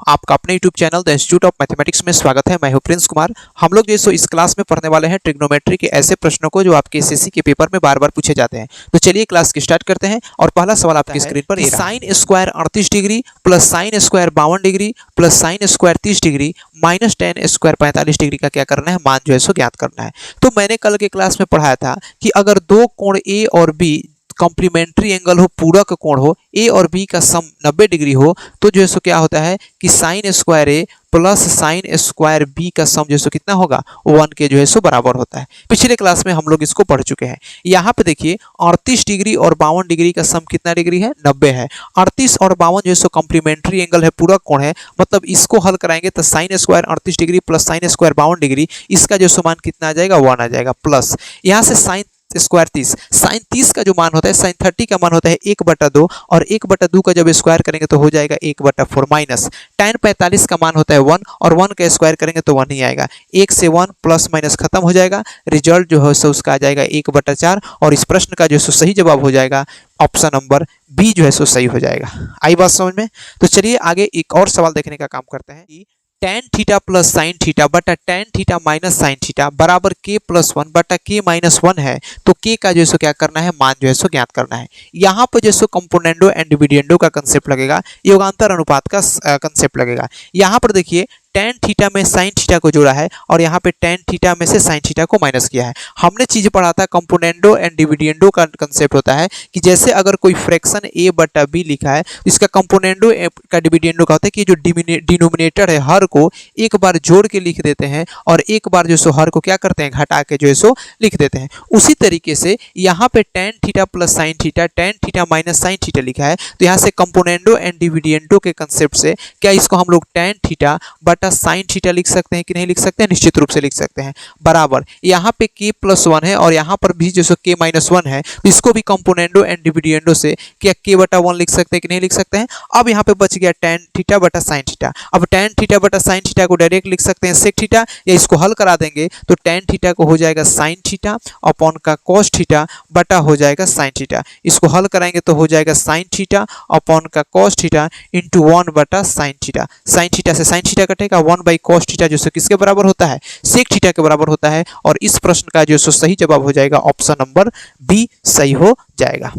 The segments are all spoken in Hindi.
आपका अपने YouTube channel the institute of mathematics में स्वागत है। मैं हूं प्रिंस कुमार। हम लोग जो इस क्लास में पढ़ने वाले हैं ट्रिग्नोमेट्री के ऐसे प्रश्नों को जो आपके एसएससी के पेपर में बार बार पूछे जाते हैं। तो चलिए क्लास की स्टार्ट करते हैं और पहला सवाल आपकी स्क्रीन पर ये sine square 38 degree plus sine square 52 degree plus sine square 30 degree minus ten square 45 degree का क्या करना है, मान जो है सो ज्ञात करना है। तो मैंने कल के क्लास में पढ़ाया था कि अगर दो कोण ए और बी कॉम्प्लीमेंट्री एंगल हो, पूरक कोण हो, ए और बी का सम 90 डिग्री हो, तो जो है सो क्या होता है कि साइन स्क्वायर ए प्लस साइन स्क्वायर बी का सम जो है सो कितना होगा, 1 के जो है सो बराबर होता है। पिछले क्लास में हम लोग इसको पढ़ चुके हैं। यहाँ पे देखिए 38 डिग्री और 52 डिग्री का सम कितना डिग्री है, 90 है। 38 और 52 जो है सो कॉम्प्लीमेंट्री एंगल है, पूरक कोण है, मतलब इसको हल कराएंगे तो sine square 38 degree plus sine square 52 degree, इसका जो मान कितना आ जाएगा, 1 आ जाएगा। प्लस यहाँ से साइन स्क्वायर 30, साइन 30 का जो मान होता है, साइन 30 का मान होता है 1/2 और 1/2 का जब स्क्वायर करेंगे तो हो जाएगा 1/4 माइनस tan 45 का मान होता है 1 और 1 का स्क्वायर करेंगे तो 1 ही आएगा। 1 से 1 प्लस माइनस खत्म हो जाएगा, रिजल्ट जो है सो उसका आ जाएगा 1/4 और इस प्रश्न का जो सो सही जवाब हो जाएगा ऑप्शन नंबर बी जो है सो सही हो जाएगा। आई बात समझ में? तो चलिए आगे एक और सवाल देखने का काम करते हैं कि tan theta plus sine theta बटा tan theta minus sine theta बराबर k प्लस 1 बटा k माइनस 1 है, तो k का जो सो क्या करना है, मान जो है सो ज्ञात करना है। यहाँ पर जो सो कंपोनेंडो एंड डिविडेंडो का कंसेप्ट लगेगा, योगांतर अनुपात का कंसेप्ट लगेगा। यहाँ पर देखिए tan थीटा में साइन थीटा को जोड़ा है और यहाँ पे tan थीटा में से साइन थीटा को माइनस किया है। हमने चीज पढ़ा था कंपोनेंडो एंड डिविडेंडो का कंसेप्ट होता है कि जैसे अगर कोई फ्रैक्शन a बटा b लिखा है, इसका कंपोनेंडो का डिविडेंडो का होता है कि जो डिनोमिनेटर है हर को एक बार जोड़ के लिख देते हैं और एक बार जो सो हर को क्या करते हैं, घटा के जो है सो लिख देते हैं। उसी तरीके से यहाँ पे tan theta plus sine theta tan theta minus sine theta लिखा है, तो यहाँ से कंपोनेंडो एंड डिविडेंडो के कंसेप्ट से क्या इसको हम लोग tan थीटा बटा साइन थीटा लिख सकते हैं कि नहीं लिख सकते हैं, निश्चित रूप से लिख सकते हैं। बराबर यहाँ पे k प्लस 1 है और यहाँ पर भी जो सो k माइनस 1 है, तो इसको भी कंपोनेंडो एंड डिविडेंडो से क्या k बटा 1 लिख सकते हैं कि नहीं लिख सकते हैं। अब यहाँ पे बच गया tan थीटा बटा साइन थीटा। अब tan थीटा बटा साइन थीटा को डायरेक्ट लिख सकते हैं सेक थीटा, या इसको हल करा देंगे तो tan थीटा को हो जाएगा साइन थीटा अपॉन का cos थीटा बटा हो जाएगा साइन थीटा। इसको हल कराएंगे तो हो जाएगा साइन थीटा अपॉन का cos थीटा इंटू 1 बटा साइन थीटा। साइन थीटा से साइन थीटा कटेगा, 1/cos थीटा जो सो किसके बराबर होता है, सेक थीटा के बराबर होता है। और इस प्रश्न का जो सो सही जवाब हो जाएगा ऑप्शन नंबर बी सही हो जाएगा।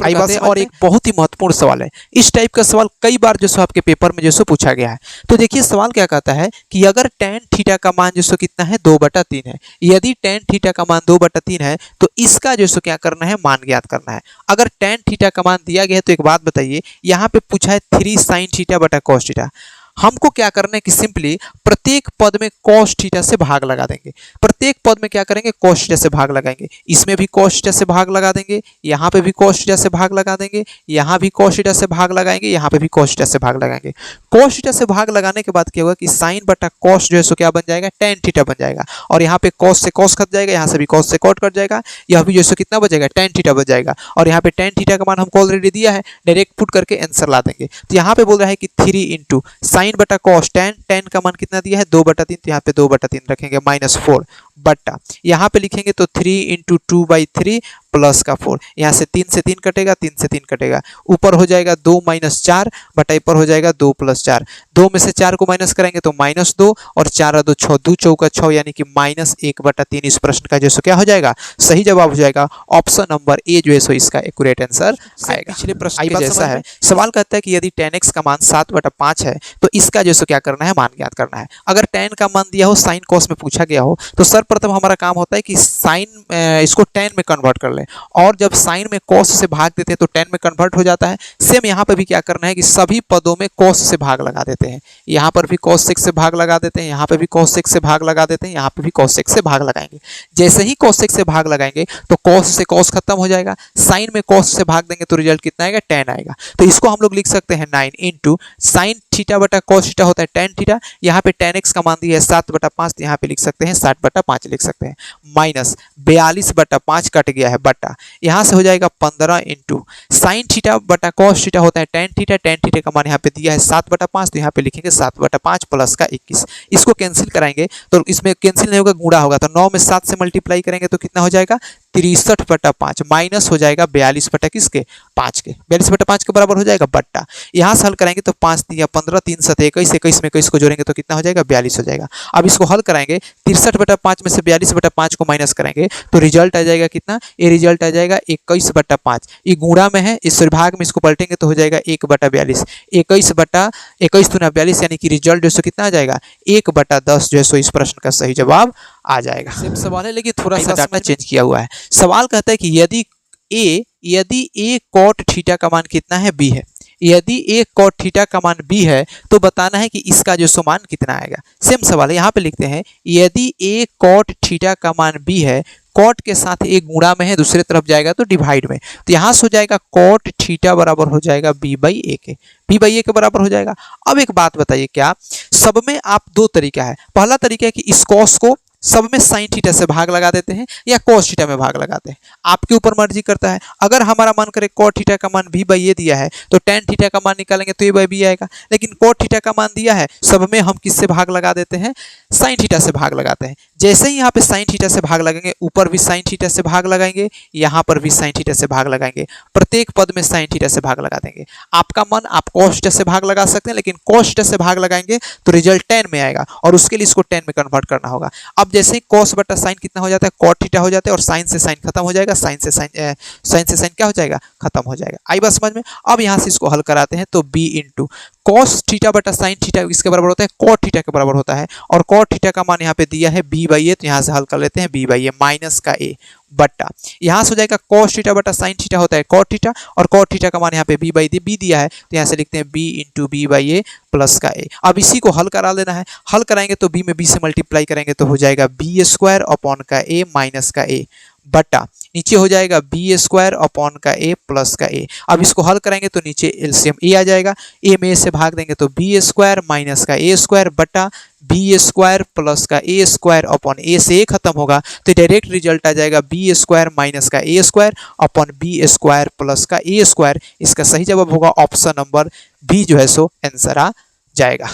आई बात है। और एक बहुत ही महत्वपूर्ण सवाल है, इस टाइप का सवाल कई बार जो सो आपके पेपर में जो सो पूछा गया है। तो देखिए सवाल क्या कहता है कि अगर tan थीटा का मान जो सो कितना है, 2/3 है। यदि tan थीटा का मान 2/3 है तो इसका जो सो क्या करना है, मान ज्ञात करना है। अगर tan थीटा का मान दिया गया है तो एक बात बताइए, यहाँ पे पूछा है 3 साइन थीटा बटा cos थीटा। हमको क्या करना है कि सिंपली प्रत्येक पद में cos थीटा से भाग लगा देंगे। प्रत्येक पद में क्या करेंगे, cos थीटा से भाग लगाएंगे। इसमें भी cos थीटा से भाग लगा देंगे, यहाँ पे भी cos थीटा से भाग लगा देंगे, यहाँ भी cos थीटा से भाग लगाएंगे, यहाँ पे भी cos थीटा से भाग लगाएंगे। cos थीटा से भाग लगाने के बाद क्या होगा कि साइन बटा cos जो है सो क्या बन जाएगा, tan थीटा बन जाएगा। और यहाँ पे cos से cos कट जाएगा, यहाँ से भी cos से cot कट जाएगा, यह भी जो है सो कितना बचेगा, tan थीटा बच जाएगा। और यहाँ पे tan थीटा का मान हमको ऑलरेडी दिया है, डायरेक्ट पुट करके आंसर ला देंगे। तो यहाँ पे बोल रहा है कि 3 इंटू साइन बटा cos tan का मान कितना दिया है, 2/3, तो यहाँ पे 2/3 रखेंगे माइनस 4 बट्टा यहाँ पे लिखेंगे तो 3 इंटू 2/3 प्लस का 4, यहाँ से 3 से 3 कटेगा, 3 से 3 कटेगा, ऊपर हो जाएगा 2 माइनस 4 बटा ऊपर हो जाएगा 2 प्लस 4। 2 में से 4 को माइनस करेंगे तो माइनस 2 और 4 और 2 6, 2 चौका 6 यानी कि माइनस 1/3। इस प्रश्न का जो सो क्या हो जाएगा, सही जवाब हो जाएगा ऑप्शन नंबर ए जो है सो इसका एक्यूरेट आंसर आएगा। पिछले प्रश्न के जैसा है, सवाल कहता है कि यदि tan x का मान 7/5 है तो इसका जो सो क्या करना है, मान ज्ञात करना है। अगर tan का मान दिया हो, साइन cos में पूछा गया हो, तो सर्वप्रथम हमारा काम होता है कि साइन इसको tan में कन्वर्ट कर ले, और जब साइन में cos से भाग देते हैं तो tan में कन्वर्ट हो जाता है। सेम यहाँ पर भी क्या करना है कि सभी पदों में cos से भाग लगा देते हैं। यहाँ पर भी cos से भाग लगा देते हैं, यहाँ पे भी cos से भाग लगा देते हैं, यहाँ पे भी cos से भाग लगाएंगे। जैसे ही cos से भाग लगाएंगे तो cos से cos खत्म हो जाएगा, साइन में cos से भाग देंगे तो रिजल्ट कितना आएगा, tan आएगा। तो इसको हम लोग लिख सकते हैं 9 इंटू साइन थीटा बटा cos थीटा होता है tan थीटा, यहाँ पे tan x का मान दिया है 7/5, तो यहाँ पे लिख सकते हैं 60/5 लिख सकते हैं, माइनस 42/5 कट गया है बटा, यहाँ से हो जाएगा 15 इंटू साइन थीटा बटा cos थीटा होता है tan थीटा का मान यहाँ पे दिया है 7/5, तो यहाँ पे लिखेंगे 7/5 प्लस का 21। इसको कैंसिल कराएंगे तो इसमें कैंसिल नहीं होगा, गुणा होगा, तो 9 में 7 से मल्टीप्लाई करेंगे तो कितना हो जाएगा, 63/5 माइनस हो जाएगा 42 बटा किसके 5 के, 42 बटा 5 के बराबर हो जाएगा बट्टा। यहाँ से हल कराएंगे तो 5 या 15 3 7 21 21 में 21 को जोड़ेंगे तो कितना हो जाएगा 42 हो जाएगा। अब इसको हल कराएंगे 63/5 में से 42/5 को माइनस करेंगे तो रिजल्ट आ जाएगा कितना, ये रिजल्ट आ जाएगा 21/5। ये गुणा में है, इस भाग में इसको पलटेंगे तो हो जाएगा 1/42, 21/21 दूना 42, यानी कि रिजल्ट जो है कितना आ जाएगा 1/10 जो है इस प्रश्न का सही जवाब आ जाएगा। सेम सवाल है लेकिन थोड़ा सा डाटा चेंज किया हुआ है। सवाल कहता है कि यदि ए कॉट थीटा का मान कितना है बी है, यदि ए कॉट थीटा का मान बी है तो बताना है कि इसका जो सो मान कितना आएगा। सेम सवाल है, यहाँ पे लिखते हैं यदि ए कॉट थीटा का मान बी है, कॉट के साथ ए गुणा में है, दूसरे तरफ जाएगा तो डिवाइड में, तो यहाँ से हो जाएगा कॉट थीटा बराबर हो जाएगा बी बाई ए के बराबर हो जाएगा। अब एक बात बताइए, क्या सब में आप दो तरीका है, पहला तरीका है कि इस कॉस को सब में साइन थीटा से भाग लगा देते हैं या कॉस थीटा में भाग लगाते हैं, आपके ऊपर मर्जी करता है। अगर हमारा मन करे कॉट थीटा का मान बी बाई ए दिया है तो टेन थीटा का मान निकालेंगे तो ए बाई बी आएगा, लेकिन कॉट थीटा का मान दिया है सब में हम किससे भाग लगा देते हैं, साइन थीटा से भाग लगाते हैं। जैसे ही यहाँ पे साइन थीटा से भाग लगाएंगे, ऊपर भी साइन थीटा से भाग लगाएंगे, यहाँ पर भी साइन थीटा से भाग लगाएंगे, प्रत्येक पद में साइन थीटा से भाग लगा देंगे। आपका मन आप कॉस थीटा से भाग लगा सकते हैं, लेकिन कॉस थीटा से भाग लगाएंगे तो रिजल्ट 10 में आएगा और उसके लिए इसको 10 में कन्वर्ट करना होगा। अब जैसे ही कॉस बटा साइन कितना हो जाता है, कॉट थीटा हो जाता है, और साइन से साइन खत्म हो जाएगा, साइन से साइन क्या हो जाएगा, खत्म हो जाएगा। आई बात समझ में। अब यहाँ से इसको हल कराते हैं तो बी इंटू कॉस थीटा बटा साइन थीटा इसके बराबर होता है कॉट थीटा के बराबर होता है, और कॉट थीटा का मान यहाँ पे दिया है बी बाई ए, तो यहाँ से हल कर लेते हैं बी बाई ए माइनस का ए बट्टा, यहाँ से हो जाएगा कॉस थीटा बटा साइन थीटा होता है कॉट थीटा, और कॉट थीटा का मान यहाँ पे बी बाई बी दिया है, तो यहाँ से लिखते हैं B into B by A plus का ए। अब इसी को हल करा लेना है, हल कराएंगे तो बी में बी से मल्टीप्लाई करेंगे तो हो जाएगा बी स्क्वायर अपॉन का ए माइनस का ए बट्टा, नीचे हो जाएगा बी स्क्वायर अपॉन का ए प्लस का ए। अब इसको हल करेंगे तो नीचे एलसीएम ए आ जाएगा, ए में ए से भाग देंगे तो बी स्क्वायर माइनस का ए स्क्वायर बट्टा बी स्क्वायर प्लस का ए स्क्वायर अपॉन ए से ए खत्म होगा तो डायरेक्ट रिजल्ट आ जाएगा बी स्क्वायर माइनस का A square upon B square plus का ए स्क्वायर। इसका सही जवाब होगा ऑप्शन नंबर बी जो है सो आंसर आ जाएगा।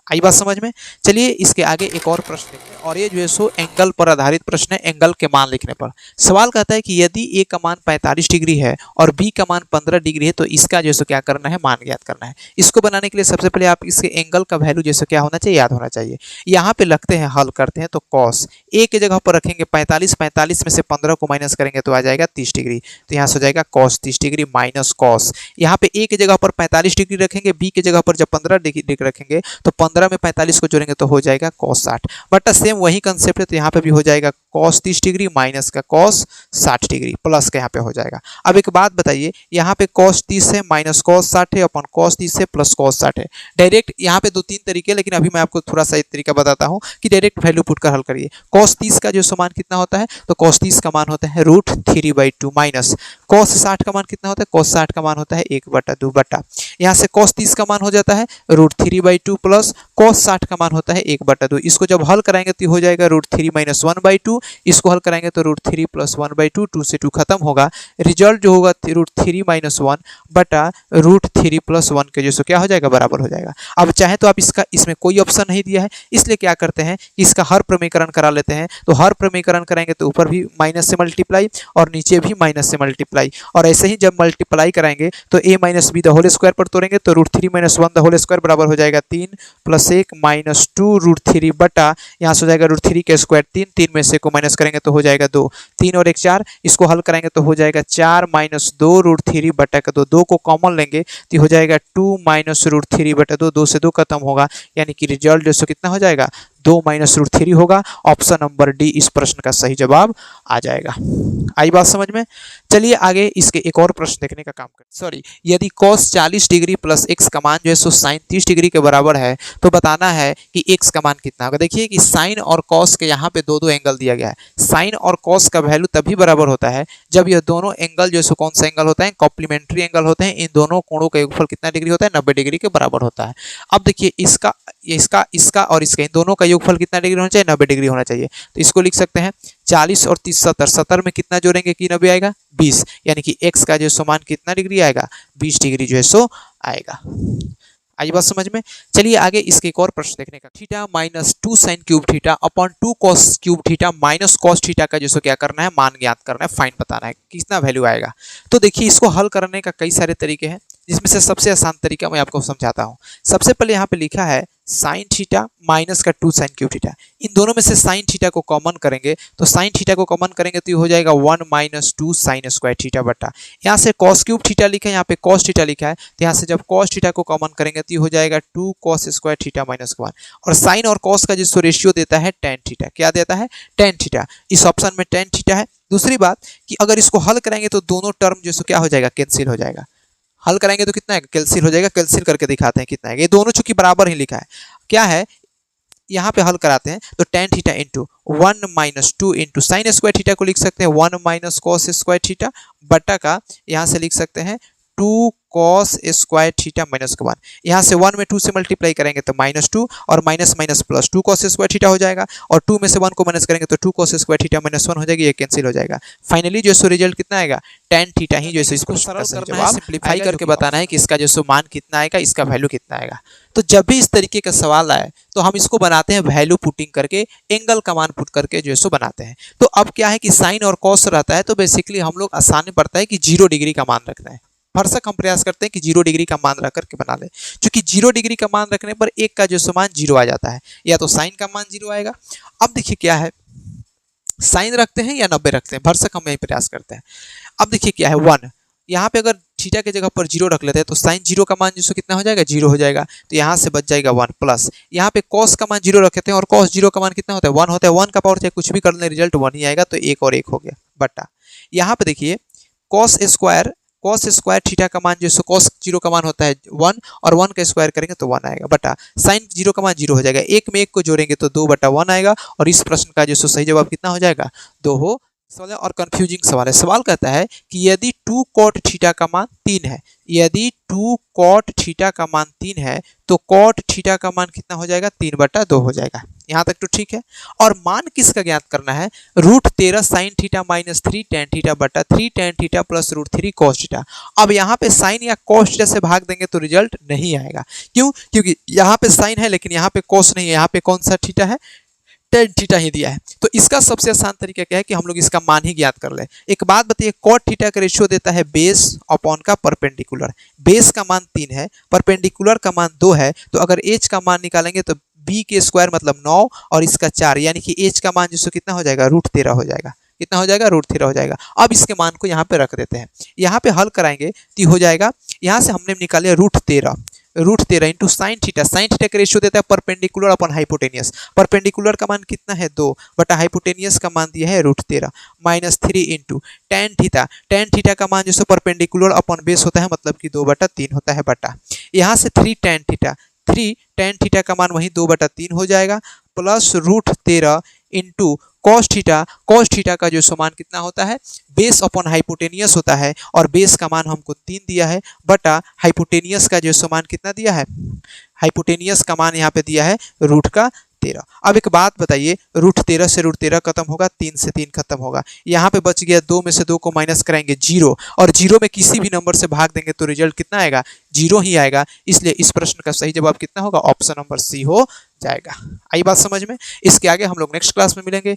आई बात समझ में। चलिए इसके आगे एक और प्रश्न देखते हैं, और ये जो है सो एंगल पर आधारित प्रश्न है, एंगल के मान लिखने पर। सवाल कहता है कि यदि ए का मान 45 डिग्री है और बी का मान 15 डिग्री है तो इसका जो है सो क्या करना है, मान ज्ञात करना है। इसको बनाने के लिए सबसे पहले आप इसके एंगल का वैल्यू जैसे क्या होना चाहिए, याद होना चाहिए। यहाँ पे लगते हैं, हल करते हैं तो कॉस ए के जगह पर रखेंगे 45, 45 में से 15 को माइनस करेंगे तो आ जाएगा 30 डिग्री, तो यहाँ से हो जाएगा कॉस 30 डिग्री माइनस कॉस, यहाँ पे ए के जगह पर 45 डिग्री रखेंगे, बी के जगह पर जब 15 डिग्री रखेंगे तो 15 में 45 को जोड़ेंगे तो हो जाएगा cos 60, बट सेम वही कंसेप्ट है, तो यहाँ पे भी हो जाएगा cos 30 डिग्री माइनस का cos 60 डिग्री प्लस का यहाँ पे हो जाएगा। अब एक बात बताइए, यहाँ पे cos 30 है माइनस cos 60 है अपन cos 30 है प्लस cos 60 है। डायरेक्ट यहाँ पे 2-3 तरीके, लेकिन अभी मैं आपको थोड़ा सा एक तरीका बताता हूँ कि डायरेक्ट वैल्यू पुट कर हल करिए। cos 30 का जो मान कितना होता है, तो cos 30 का मान होता है √3/2 माइनस cos 60 का मान कितना होता है, cos 60 का मान होता है 1/2 बटा, यहाँ से cos 30 का मान हो जाता है √3/2 प्लस cos 60 का मान होता है 1/2। इसको जब हल कराएंगे तो हो जाएगा √3 - 1/2, इसको हल कराएंगे तो √3 + 1/2, 2 से 2 खत्म होगा, रिजल्ट जो होगा √3 - 1 बटा √3 + 1 के जो क्या हो जाएगा, बराबर हो जाएगा। अब चाहे तो आप इसमें कोई ऑप्शन नहीं दिया है, इसलिए क्या करते हैं कि इसका हर प्रमेयकरण करा लेते हैं, तो हर प्रमेयकरण करेंगे तो ऊपर भी माइनस से मल्टीप्लाई और नीचे भी माइनस से मल्टीप्लाई, और ऐसे ही जब मल्टीप्लाई कराएंगे तो a - b the whole square पर तोड़ेंगे तो √3 - 1 द होल स्क्वायर बराबर हो जाएगा 3 + 1 -2 √3 बटा, यहाँ से हो जाएगा √3 के स्क्वायर 3, 3 में से को माइनस करेंगे तो हो जाएगा 2, 3 और 1 4, इसको हल करेंगे तो हो जाएगा 4 - 2 √3 बटा का 2, 2 को कॉमन लेंगे तो हो जाएगा 2 - √3 बटा 2, 2 से 2 खत्म होगा, यानी कि रिजल्ट जो कितना हो जाएगा 2 - √3 होगा। ऑप्शन नंबर डी इस प्रश्न का सही जवाब आ जाएगा। आई बात समझ में। चलिए आगे इसके एक और प्रश्न देखने का काम करें। यदि cos 40 डिग्री प्लस x का मान जो है सो sin 30 डिग्री के बराबर है तो बताना है कि x का मान कितना होगा। देखिए कि sin और cos के यहाँ पे दो एंगल दिया गया है। sin और cos का वैल्यू तभी बराबर होता है जब यह दोनों एंगल जो है सो कौन सा एंगल होता है, कॉम्प्लीमेंट्री एंगल होते हैं। इन दोनों कोणों का योगफल कितना डिग्री होता है, 90 डिग्री के बराबर होता है। अब देखिए इसका और इसका इन दोनों का योगफल कितना डिग्री होना चाहिए, 90 डिग्री होना चाहिए। तो इसको लिख सकते हैं 40 और 30 70, 70 में कितना जोड़ेंगे कि 90 आएगा 20, यानी कि x का जो मान कितना डिग्री आएगा 20 डिग्री जो है सो आएगा। आई बात समझ में। चलिए आगे इसके एक और प्रश्न देखने का। Theta minus 2 sine cube theta upon 2 cos cube theta minus cos theta का जो क्या करना है, मान ज्ञात करना है, फाइन बताना है कितना वैल्यू आएगा। तो देखिए इसको हल करने का कई सारे तरीके हैं, जिसमें से सबसे आसान तरीका मैं आपको समझाता हूँ। सबसे पहले यहाँ पे लिखा है साइन थीटा माइनस का 2 साइन क्यूब थीटा, इन दोनों में से साइन थीटा को कॉमन करेंगे, तो साइन थीटा को कॉमन करेंगे तो ये हो जाएगा 1 माइनस 2 साइन स्क्वायर थीटा बटा, यहाँ से कॉस क्यूब थीटा लिखा है, यहाँ पे कॉस थीटा लिखा है, तो यहाँ से जब कॉस थीटा को कॉमन करेंगे तो ये हो जाएगा 2 कॉस स्क्वायर थीटा माइनस 1, और साइन और कॉस का जो रेशियो देता है टेन थीटा, क्या देता है, टेन थीटा, इस ऑप्शन में टेन थीटा है। दूसरी बात कि अगर इसको हल करेंगे तो दोनों टर्म जो क्या हो जाएगा, कैंसिल हो जाएगा। हल कराएंगे तो कितना है, कैंसिल हो जाएगा। कैंसिल करके दिखाते हैं कितना है, ये दोनों चूंकि बराबर ही लिखा है, क्या है यहाँ पे हल कराते हैं तो tan theta into 1 minus 2 into sine square theta को लिख सकते हैं 1 माइनस कॉस स्क्वायर थीटा बटा का यहाँ से लिख सकते हैं 2 कॉस स्क्वायर थीटा माइनस 1, यहाँ से 1 में 2 से मल्टीप्लाई करेंगे तो माइनस 2 और minus minus plus 2 cos square theta हो जाएगा, और 2 में से 1 को माइनस करेंगे तो 2 कॉस स्क्वायर थीटा माइनस 1 हो जाएगी, ये कैंसिल हो जाएगा। फाइनली जो रिजल्ट कितना आएगा, टेन थीटा ही। जो इसको सरल करना है, सिंप्लीफाई करके बताना है कि इसका जो मान कितना आएगा, इसका वैल्यू कितना आएगा। तो जब भी इस तरीके का सवाल आए तो हम इसको बनाते हैं वैल्यू पुटिंग करके, एंगल का मान पुट करके जो बनाते हैं। तो अब क्या है कि साइन और कॉस रहता है तो बेसिकली हम लोग आसानी पड़ता है कि 0 डिग्री का मान रखना है। भरसक हम प्रयास करते हैं कि 0 डिग्री का मान रख करके बना ले, क्योंकि 0 डिग्री का मान रखने पर एक का जो मान 0 आ जाता है, या तो साइन का मान 0 आएगा। अब देखिए क्या है, साइन रखते हैं या 90 रखते हैं, भरसक हम यही प्रयास करते हैं। अब देखिए क्या है 1, यहाँ पे अगर थीटा के जगह पर 0 रख लेते हैं तो साइन 0 का मान जो कितना हो जाएगा, 0 हो जाएगा, तो यहाँ से बच जाएगा 1 प्लस यहाँ पे कॉस का मान 0 रखते हैं और कॉस 0 का मान कितना होता है, 1 होता है, 1 का पावर चाहे कुछ भी कर लें रिजल्ट 1 ही आएगा, तो एक और एक हो गया बटा। यहाँ पे देखिए कॉस स्क्वायर थीटा का मान जो कॉस 0 का मान होता है 1, और 1 का स्क्वायर करेंगे तो 1 आएगा बटा साइन 0 का मान 0 हो जाएगा, एक में एक को जोड़ेंगे तो 2 बटा 1 आएगा, और इस प्रश्न का जो सही जवाब कितना हो जाएगा, 2 हो। सवाल और कंफ्यूजिंग सवाल है। सवाल कहता है कि यदि 2 कॉट थीटा का मान 3 है, यदि 2 कॉट थीटा का मान 3 है तो कॉट थीटा का मान कितना हो जाएगा, 3 बटा 2 हो जाएगा। यहाँ तक तो ठीक है। और मान किसका ज्ञात करना है, √13 sine theta minus 3 tan theta बटा 3 tan theta plus √3 cos theta. अब यहाँ पे साइन या कॉस थीटा से भाग देंगे तो रिजल्ट नहीं आएगा। क्यों, क्योंकि यहाँ पे साइन है लेकिन यहाँ पे कॉस नहीं है, यहाँ पे कौन सा थीटा है, टेन थीटा ही दिया है। तो इसका सबसे आसान तरीका क्या है कि हम लोग इसका मान ही ज्ञात कर ले। एक बात बताइए, कॉट थीटा का रेशियो देता है बेस अपॉन का परपेंडिकुलर, बेस का मान 3 है, परपेंडिकुलर का मान 2 है, तो अगर एच का मान निकालेंगे तो बी के स्क्वायर मतलब 9 और इसका 4, यानी कि एच का मान जिसको कितना हो जाएगा, √13 हो जाएगा। कितना हो जाएगा, √13 हो जाएगा। अब इसके मान को यहाँ पे रख देते हैं, यहाँ पे हल कराएंगे तो हो जाएगा, यहाँ से हमने निकाले √13 इंटू साइन थीटा का रेशियो देता है परपेंडिकुलर अपन हाइपोटेनियस, परपेंडिकुलर का मान कितना है 2 बटा हाइपोटेनियस का मान दिया है √13 माइनस 3 इंटू टेन थीटा का मान जो परपेंडिकुलर अपन बेस होता है मतलब कि 2 बटा 3 होता है बटा, यहाँ से 3 टेन थीटा का मान वही 2 बटा 3 हो जाएगा प्लस √13 इंटू कॉस थीटा का जो मान कितना होता है, बेस अपॉन हाइपोटेनियस होता है, और बेस का मान हमको 3 दिया है बटा हाइपोटेनियस का जो मान कितना दिया है, हाइपोटेनियस का मान यहाँ पे दिया है √13। अब एक बात बताइए, √13 से √13 खत्म होगा, 3 से 3 खत्म होगा, यहाँ पे बच गया 2 में से 2 को माइनस कराएंगे 0, और 0 में किसी भी नंबर से भाग देंगे तो रिजल्ट कितना आएगा, 0 ही आएगा। इसलिए इस प्रश्न का सही जवाब कितना होगा, ऑप्शन नंबर सी हो जाएगा। आई बात समझ में। इसके आगे हम लोग नेक्स्ट क्लास में मिलेंगे।